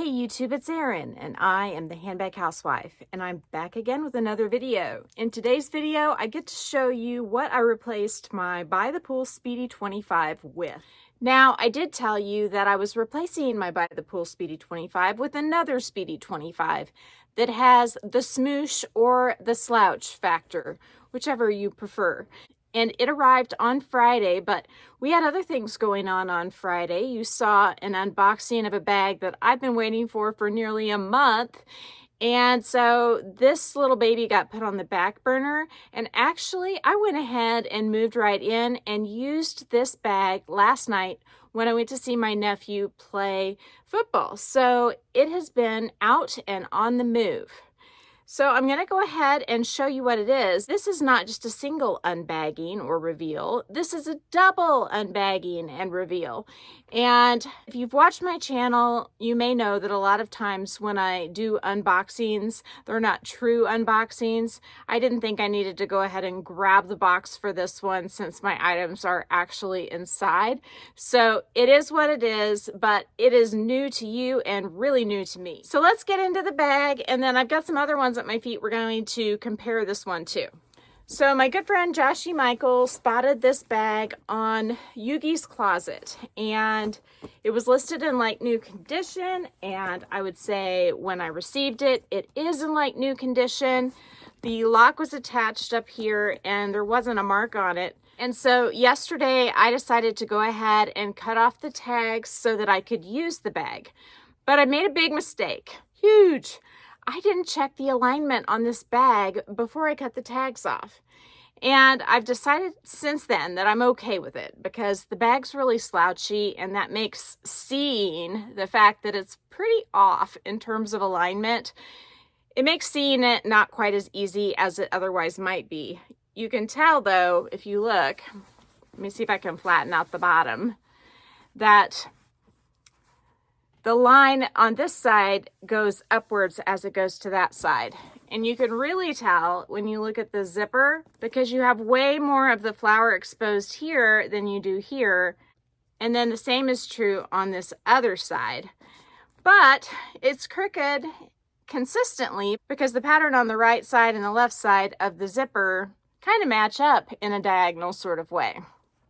Hey YouTube, it's Erin, and I am the Handbag Housewife, and I'm back again with another video. In today's video, I get to show you what I replaced my By the Pool Speedy 25 with. Now, I did tell you that I was replacing my By the Pool Speedy 25 with another Speedy 25 that has the smoosh or the slouch factor, whichever you prefer. And it arrived on Friday, but we had other things going on Friday. You saw an unboxing of a bag that I've been waiting for nearly a month. And so this little baby got put on the back burner. And actually, I went ahead and moved right in and used this bag last night when I went to see my nephew play football. So it has been out and on the move. So I'm going to go ahead and show you what it is. This is not just a single unbagging or reveal. This is a double unbagging and reveal. And if you've watched my channel, you may know that a lot of times when I do unboxings, they're not true unboxings. I didn't think I needed to go ahead and grab the box for this one since my items are actually inside. So it is what it is, but it is new to you and really new to me. So let's get into the bag, and then I've got some other ones at my feet we're going to compare this one to. So my good friend Joshy Michael spotted this bag on Yugi's Closet, and it was listed in like new condition, and I would say when I received it, it is in like new condition. The lock was attached up here and there wasn't a mark on it. And so yesterday I decided to go ahead and cut off the tags so that I could use the bag. But I made a big mistake, huge. I didn't check the alignment on this bag before I cut the tags off. And I've decided since then that I'm okay with it because the bag's really slouchy, and that makes seeing the fact that it's pretty off in terms of alignment, it makes seeing it not quite as easy as it otherwise might be. You can tell though, if you look, let me see if I can flatten out the bottom, that the line on this side goes upwards as it goes to that side. And you can really tell when you look at the zipper because you have way more of the flower exposed here than you do here. And then the same is true on this other side. But it's crooked consistently because the pattern on the right side and the left side of the zipper kind of match up in a diagonal sort of way.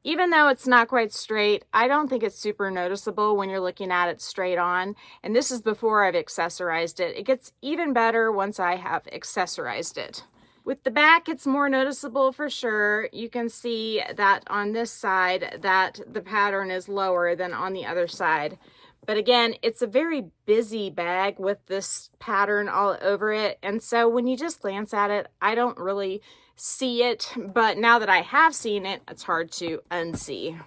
Even though it's not quite straight, I don't think it's super noticeable when you're looking at it straight on. And this is before I've accessorized it. It gets even better once I have accessorized it. With the back, it's more noticeable for sure. You can see that on this side that the pattern is lower than on the other side. But again, it's a very busy bag with this pattern all over it. And so when you just glance at it, I don't really see it, but now that I have seen it, it's hard to unsee.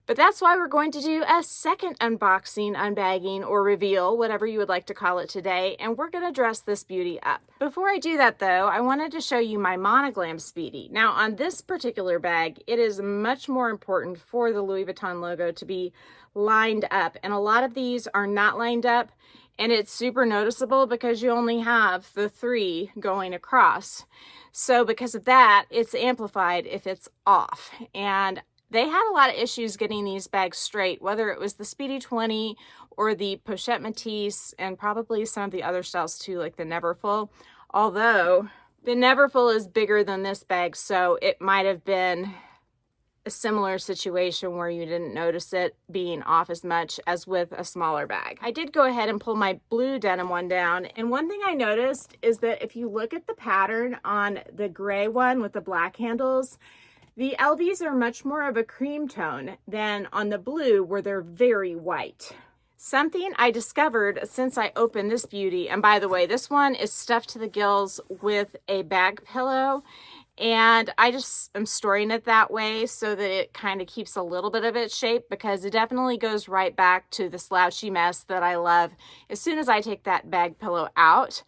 But that's why we're going to do a second unboxing, unbagging, or reveal, whatever you would like to call it today, and we're going to dress this beauty up. Before I do that though, I wanted to show you my monogram Speedy. Now on this particular bag, it is much more important for the Louis Vuitton logo to be lined up, and a lot of these are not lined up, and it's super noticeable because you only have the 3 going across. So because of that, it's amplified if it's off. And they had a lot of issues getting these bags straight, whether it was the Speedy 20 or the Pochette Matisse, and probably some of the other styles too, like the Neverfull. Although the Neverfull is bigger than this bag, so it might have been a similar situation where you didn't notice it being off as much as with a smaller bag. I did go ahead and pull my blue denim one down, and one thing I noticed is that if you look at the pattern on the gray one with the black handles, the LVs are much more of a cream tone than on the blue where they're very white. Something I discovered since I opened this beauty, and by the way, this one is stuffed to the gills with a bag pillow, and I just am storing it that way so that it kind of keeps a little bit of its shape, because it definitely goes right back to the slouchy mess that I love as soon as I take that bag pillow out.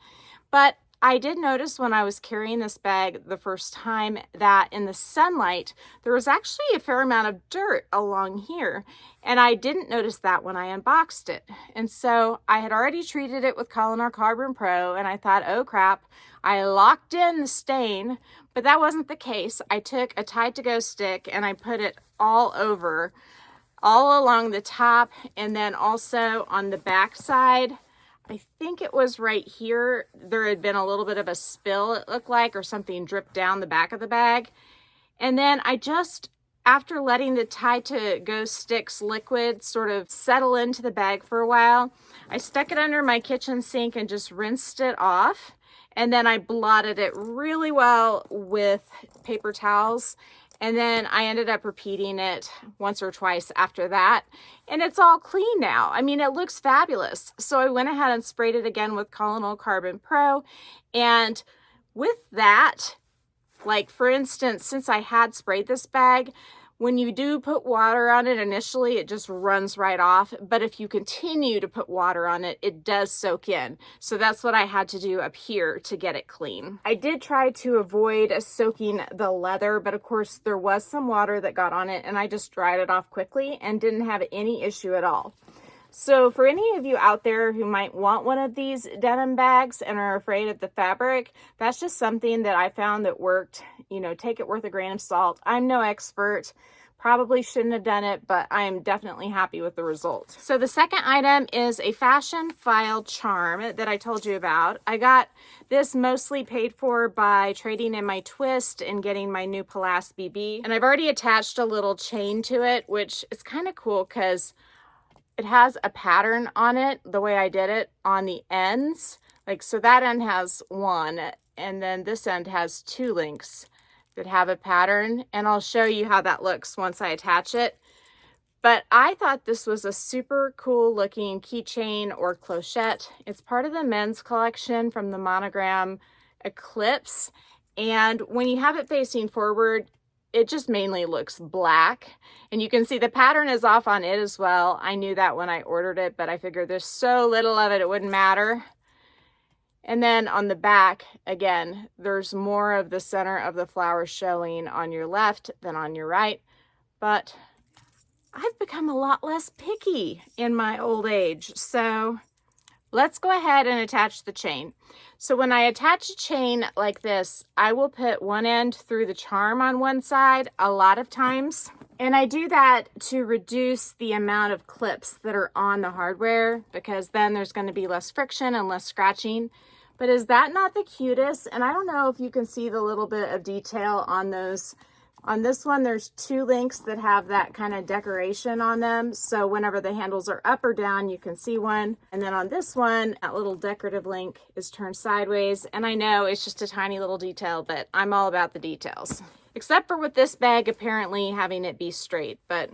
But I did notice when I was carrying this bag the first time that in the sunlight, there was actually a fair amount of dirt along here. And I didn't notice that when I unboxed it. And so I had already treated it with Colin Carbon Pro, and I thought, oh crap, I locked in the stain, but that wasn't the case. I took a Tide to Go stick and I put it all over, all along the top, and then also on the back side. I think it was right here, there had been a little bit of a spill, it looked like, or something dripped down the back of the bag. And then I just, after letting the Tie to Go Sticks liquid sort of settle into the bag for a while, I stuck it under my kitchen sink and just rinsed it off. And then I blotted it really well with paper towels. And then I ended up repeating it once or twice after that. And it's all clean now. I mean, it looks fabulous. So I went ahead and sprayed it again with Colonel Carbon Pro. And with that, like for instance, since I had sprayed this bag, when you do put water on it initially, it just runs right off. But if you continue to put water on it, it does soak in. So that's what I had to do up here to get it clean. I did try to avoid soaking the leather, but of course there was some water that got on it and I just dried it off quickly and didn't have any issue at all. So for any of you out there who might want one of these denim bags and are afraid of the fabric, that's just something that I found that worked. You know, take it with a grain of salt. I'm no expert, probably shouldn't have done it, but I am definitely happy with the result. So the second item is a fashion file charm that I told you about. I got this mostly paid for by trading in my twist and getting my new Pallas BB. And I've already attached a little chain to it, which is kind of cool because it has a pattern on it, the way I did it, on the ends. Like, so that end has one, and then this end has two links that have a pattern, and I'll show you how that looks once I attach it. But I thought this was a super cool looking keychain or clochette. It's part of the men's collection from the monogram Eclipse, and when you have it facing forward, it just mainly looks black, and you can see the pattern is off on it as well. I knew that when I ordered it, but I figured there's so little of it, it wouldn't matter. And then on the back, again, there's more of the center of the flower showing on your left than on your right, but I've become a lot less picky in my old age. So let's go ahead and attach the chain. So when I attach a chain like this, I will put one end through the charm on one side a lot of times. And I do that to reduce the amount of clips that are on the hardware, because then there's going to be less friction and less scratching. But is that not the cutest? And I don't know if you can see the little bit of detail on those. On this one, there's two links that have that kind of decoration on them. So whenever the handles are up or down, you can see one. And then on this one, that little decorative link is turned sideways. And I know it's just a tiny little detail, but I'm all about the details. Except for with this bag, apparently having it be straight. But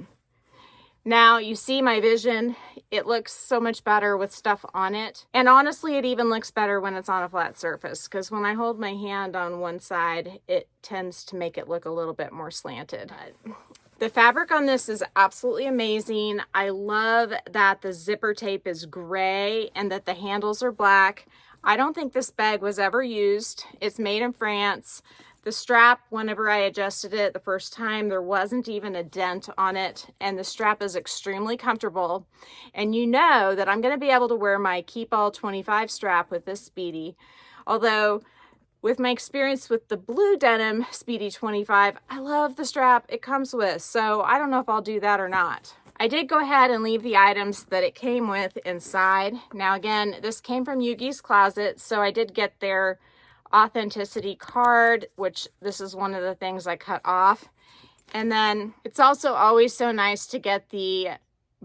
now you see my vision. It looks so much better with stuff on it. And honestly, it even looks better when it's on a flat surface, because when I hold my hand on one side, it tends to make it look a little bit more slanted. The fabric on this is absolutely amazing. I love that the zipper tape is gray and that the handles are black. I don't think this bag was ever used. It's made in France. The strap, whenever I adjusted it the first time, there wasn't even a dent on it, and the strap is extremely comfortable. And you know that I'm going to be able to wear my Keep All 25 strap with this Speedy. Although, with my experience with the blue denim Speedy 25, I love the strap it comes with, so I don't know if I'll do that or not. I did go ahead and leave the items that it came with inside. Now again, this came from Yugi's Closet, so I did get their authenticity card, which this is one of the things I cut off. And then it's also always so nice to get the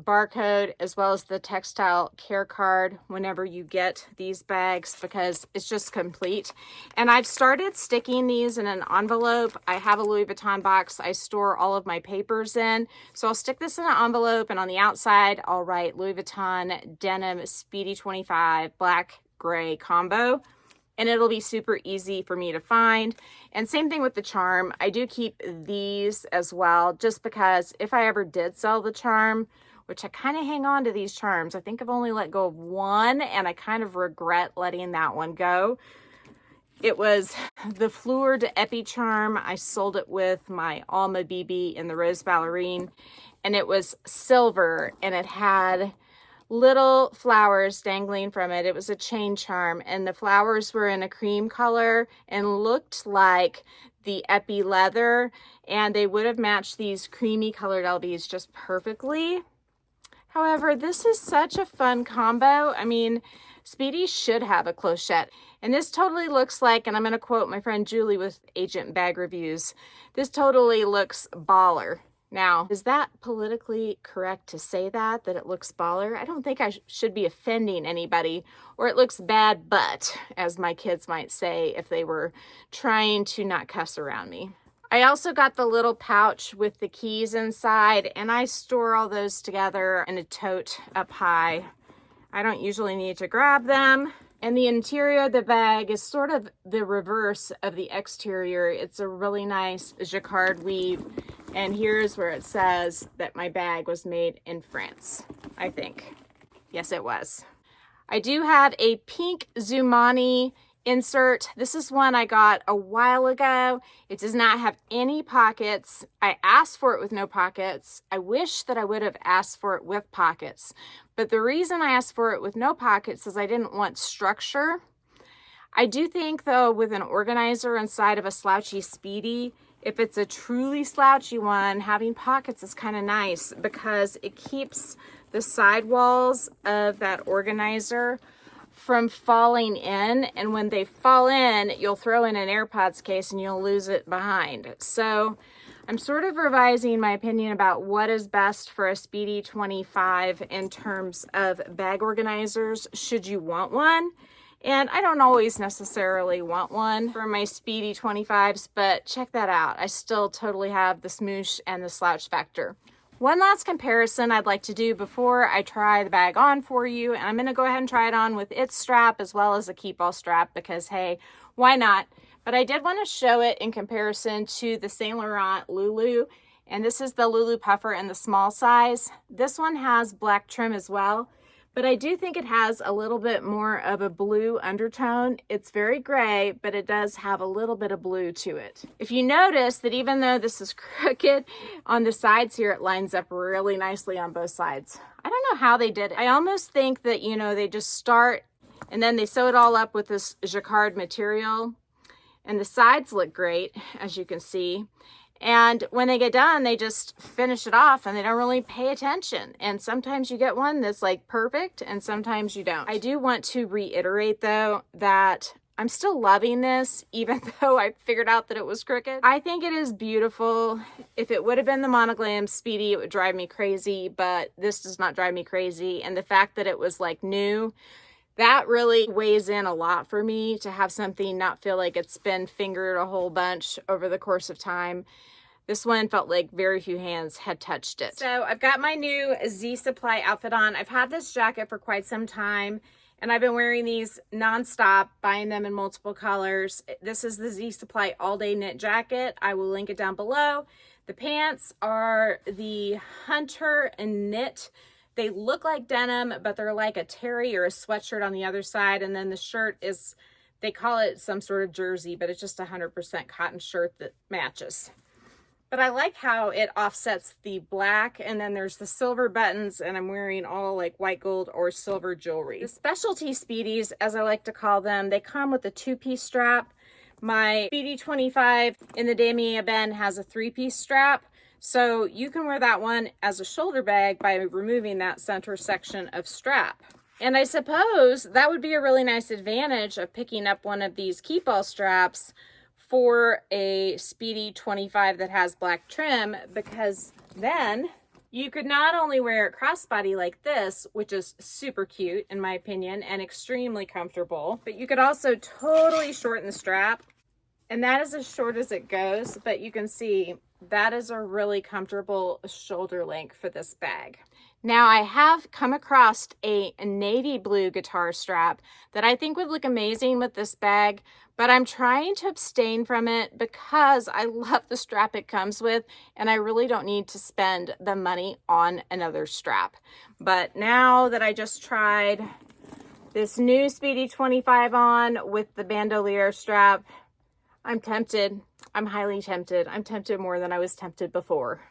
barcode as well as the textile care card whenever you get these bags, because it's just complete. And I've started sticking these in an envelope. I have a Louis Vuitton box I store all of my papers in, so I'll stick this in an envelope, and on the outside I'll write Louis Vuitton Denim Speedy 25 black gray combo, and it'll be super easy for me to find. And same thing with the charm. I do keep these as well, just because if I ever did sell the charm, which I kind of hang on to these charms. I think I've only let go of one, and I kind of regret letting that one go. It was the Fleur de Epi charm. I sold it with my Alma BB in the Rose Ballerine, and it was silver, and it had little flowers dangling from it. It was a chain charm, and the flowers were in a cream color and looked like the Epi leather, and they would have matched these creamy colored LBs just perfectly. However, this is such a fun combo. I mean, Speedy should have a clochette. And this totally looks like, and I'm going to quote my friend Julie with Agent Bag Reviews, this totally looks baller. Now, is that politically correct to say that it looks baller? I don't think I should be offending anybody, or it looks bad but, as my kids might say if they were trying to not cuss around me. I also got the little pouch with the keys inside, and I store all those together in a tote up high. I don't usually need to grab them. And the interior of the bag is sort of the reverse of the exterior. It's a really nice jacquard weave. And here's where it says that my bag was made in France, I think. Yes, it was. I do have a pink Zumani insert. This is one I got a while ago. It does not have any pockets. I asked for it with no pockets. I wish that I would have asked for it with pockets. But the reason I asked for it with no pockets is I didn't want structure. I do think, though, with an organizer inside of a slouchy Speedy, if it's a truly slouchy one, having pockets is kind of nice because it keeps the sidewalls of that organizer from falling in. And when they fall in, you'll throw in an AirPods case and you'll lose it behind. So I'm sort of revising my opinion about what is best for a Speedy 25 in terms of bag organizers, should you want one. And I don't always necessarily want one for my Speedy 25s, but check that out. I still totally have the smoosh and the slouch factor. One last comparison I'd like to do before I try the bag on for you, and I'm going to go ahead and try it on with its strap as well as a keep all strap because, hey, why not? But I did want to show it in comparison to the Saint Laurent Lulu, and this is the Lulu Puffer in the small size. This one has black trim as well, but I do think it has a little bit more of a blue undertone. It's very gray, but it does have a little bit of blue to it. If you notice that even though this is crooked on the sides here, it lines up really nicely on both sides. I don't know how they did it. I almost think that, you know, they just start and then they sew it all up with this jacquard material. And the sides look great, as you can see. And when they get done, they just finish it off and they don't really pay attention. And sometimes you get one that's like perfect and sometimes you don't. I do want to reiterate though that I'm still loving this, even though I figured out that it was crooked. I think it is beautiful. If it would have been the Monogram Speedy, it would drive me crazy, but this does not drive me crazy. And the fact that it was like new, that really weighs in a lot for me, to have something not feel like it's been fingered a whole bunch over the course of time. This one felt like very few hands had touched it. So I've got my new Z Supply outfit on. I've had this jacket for quite some time and I've been wearing these nonstop, buying them in multiple colors. This is the Z Supply all day knit jacket. I will link it down below. The pants are the Hunter and knit. They look like denim, but they're like a terry or a sweatshirt on the other side. And then the shirt is, they call it some sort of jersey, but it's just 100% cotton shirt that matches. But I like how it offsets the black, and then there's the silver buttons, and I'm wearing all like white gold or silver jewelry. The specialty Speedies, as I like to call them, they come with a 2-piece strap. My Speedy 25 in the Damier Ben has a 3-piece strap. So you can wear that one as a shoulder bag by removing that center section of strap. And I suppose that would be a really nice advantage of picking up one of these keep all straps for a Speedy 25 that has black trim, because then you could not only wear it crossbody like this, which is super cute in my opinion and extremely comfortable, but you could also totally shorten the strap. And that is as short as it goes, but you can see that is a really comfortable shoulder length for this bag. Now I have come across a navy blue guitar strap that I think would look amazing with this bag, but I'm trying to abstain from it because I love the strap it comes with and I really don't need to spend the money on another strap. But now that I just tried this new Speedy 25 on with the bandolier strap, I'm tempted. I'm highly tempted. I'm tempted more than I was tempted before.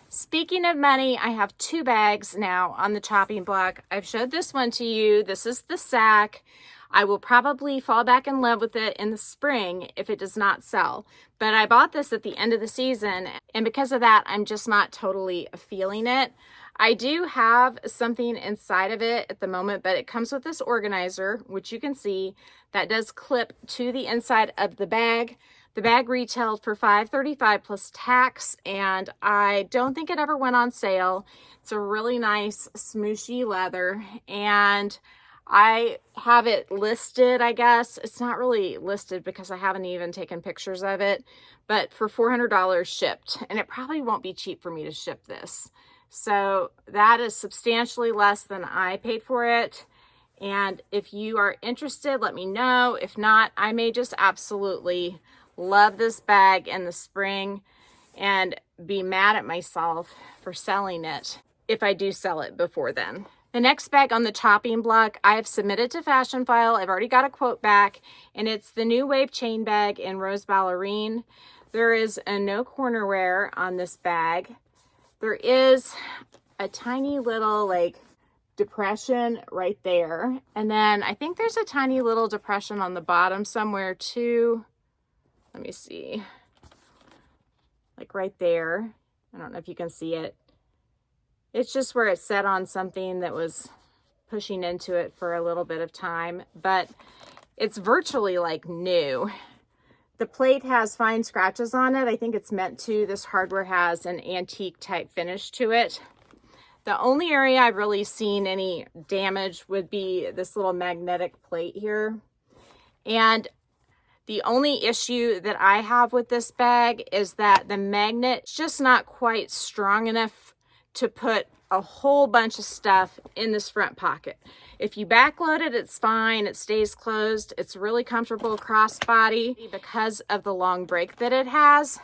Speaking of money, I have 2 bags now on the chopping block. I've showed this one to you. This is the sack. I will probably fall back in love with it in the spring if it does not sell. But I bought this at the end of the season, and because of that, I'm just not totally feeling it. I do have something inside of it at the moment, but it comes with this organizer, which you can see that does clip to the inside of the bag. The bag retailed for $5.35 plus tax, and I don't think it ever went on sale. It's a really nice smooshy leather, and I have it listed, I guess. It's not really listed because I haven't even taken pictures of it, but for $400 shipped, and it probably won't be cheap for me to ship this. So that is substantially less than I paid for it. And if you are interested, let me know. If not, I may just absolutely love this bag in the spring and be mad at myself for selling it if I do sell it before then. The next bag on the chopping block, I have submitted to Fashion File. I've already got a quote back, and it's the New Wave chain bag in Rose Ballerine. There is a no corner wear on this bag. There is a tiny little like depression right there. And then I think there's a tiny little depression on the bottom somewhere too. Let me see. Like right there. I don't know if you can see it. It's just where it set on something that was pushing into it for a little bit of time, but it's virtually like new. The plate has fine scratches on it. I think it's meant to. This hardware has an antique type finish to it. The only area I've really seen any damage would be this little magnetic plate here. And the only issue that I have with this bag is that the magnet's just not quite strong enough to put a whole bunch of stuff in this front pocket. If you backload it, it's fine. It stays closed. It's really comfortable crossbody because of the long break that it has.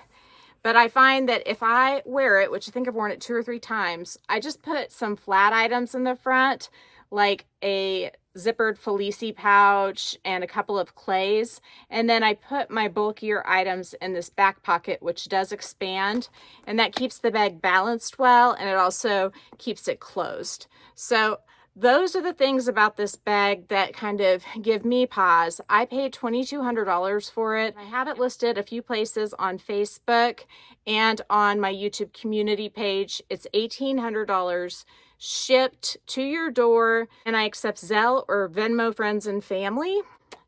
But I find that if I wear it, which I think I've worn it 2 or 3 times, I just put some flat items in the front, like a zippered Felici pouch and a couple of clays. And then I put my bulkier items in this back pocket, which does expand, and that keeps the bag balanced well, and it also keeps it closed. So those are the things about this bag that kind of give me pause. I paid $2,200 for it. I have it listed a few places on Facebook and on my YouTube community page. It's $1,800 shipped to your door, and I accept Zelle or Venmo friends and family.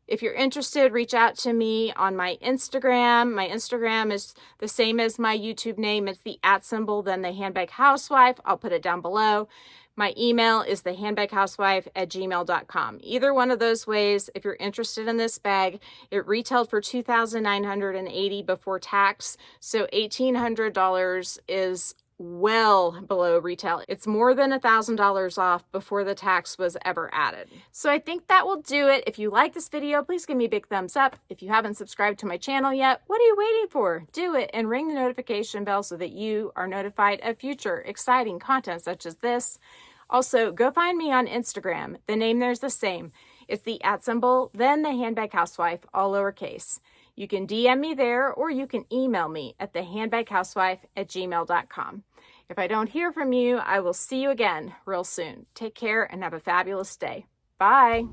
If you're interested, reach out to me on my Instagram. My Instagram is the same as my YouTube name. It's the @ then the Handbag Housewife. I'll put it down below. My email is thehandbaghousewife@gmail.com. Either one of those ways, if you're interested in this bag, it retailed for $2,980 before tax. So $1,800 is well below retail. It's more than $1,000 off before the tax was ever added. So I think that will do it. If you like this video, please give me a big thumbs up. If you haven't subscribed to my channel yet, what are you waiting for? Do it and ring the notification bell so that you are notified of future exciting content such as this. Also, go find me on Instagram. The name there's the same. It's the @ then the Handbag Housewife, all lowercase. You can DM me there, or you can email me at thehandbaghousewife@gmail.com. If I don't hear from you, I will see you again real soon. Take care and have a fabulous day. Bye.